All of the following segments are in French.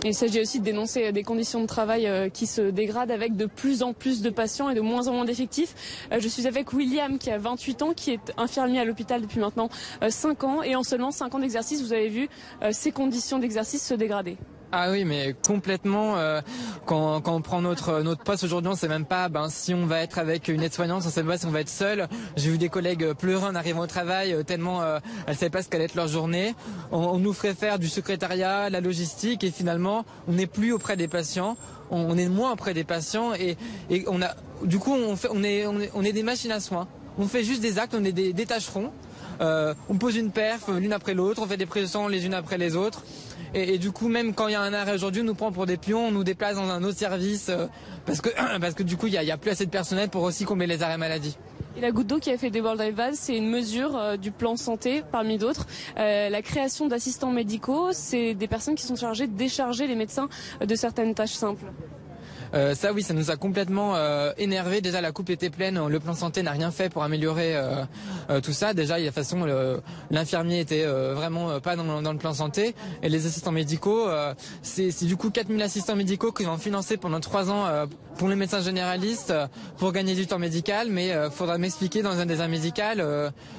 Il s'agit aussi de dénoncer des conditions de travail qui se dégradent avec de plus en plus de patients et de moins en moins d'effectifs. Je suis avec William qui a 28 ans, qui est infirmier à l'hôpital depuis maintenant 5 ans. Et en seulement 5 ans d'exercice, vous avez vu ces conditions d'exercice se dégrader. Ah oui, mais complètement. Quand on prend notre poste aujourd'hui, on sait même pas si on va être avec une aide-soignante, on sait pas si on va être seul. J'ai vu des collègues pleurer en arrivant au travail tellement elles savaient pas ce qu'allait être leur journée. On nous ferait faire du secrétariat, la logistique, et finalement on n'est plus auprès des patients. On est moins auprès des patients et on a du coup on est des machines à soins. On fait juste des actes, on est des tâcherons. On pose une perf l'une après l'autre, on fait des prises de sang les unes après les autres. Et du coup, même quand il y a un arrêt aujourd'hui, on nous prend pour des pions, on nous déplace dans un autre service parce que du coup, il y a plus assez de personnel pour aussi combler les arrêts maladie. Et la goutte d'eau qui a fait déborder le vase, c'est une mesure du plan santé parmi d'autres. La création d'assistants médicaux, c'est des personnes qui sont chargées de décharger les médecins de certaines tâches simples. Ça oui, ça nous a complètement énervé. Déjà la coupe était pleine, le plan santé n'a rien fait pour améliorer tout ça. Déjà, de toute façon, l'infirmier était vraiment pas dans le plan santé. Et les assistants médicaux, c'est du coup 4000 assistants médicaux qui vont financer pendant 3 ans pour les médecins généralistes pour gagner du temps médical. Mais faudra m'expliquer dans un désert médical,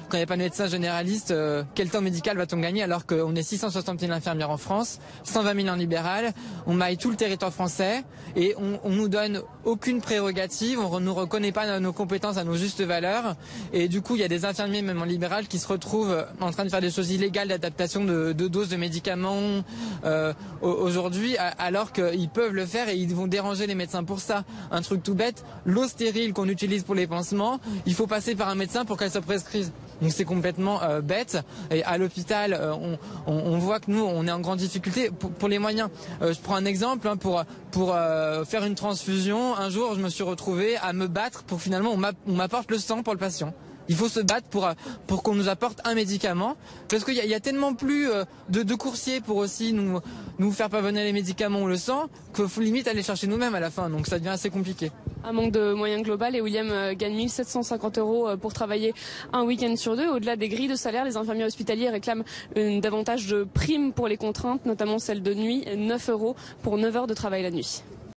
quand il n'y a pas de médecin généraliste, quel temps médical va-t-on gagner alors qu'on est 660 000 infirmières en France, 120 000 en libéral, on maille tout le territoire français et on nous donne aucune prérogative, on nous reconnaît pas nos compétences à nos justes valeurs et du coup il y a des infirmiers même en libéral qui se retrouvent en train de faire des choses illégales d'adaptation de doses de médicaments aujourd'hui alors qu'ils peuvent le faire et ils vont déranger les médecins pour ça. Un truc tout bête, l'eau stérile qu'on utilise pour les pansements, il faut passer par un médecin pour qu'elle soit prescrite. Donc c'est complètement bête. Et à l'hôpital, on voit que nous, on est en grande difficulté pour les moyens. Je prends un exemple pour faire une transfusion. Un jour, je me suis retrouvé à me battre pour finalement on m'apporte le sang pour le patient. Il faut se battre pour qu'on nous apporte un médicament parce qu'il y a tellement plus de coursiers pour aussi nous faire parvenir les médicaments ou le sang qu'il faut limite aller chercher nous-mêmes à la fin. Donc ça devient assez compliqué. Un manque de moyens global et William gagne 1 750 € pour travailler un week-end sur 2. Au-delà des grilles de salaire, les infirmiers hospitaliers réclament davantage de primes pour les contraintes, notamment celle de nuit, 9 € pour 9 heures de travail la nuit.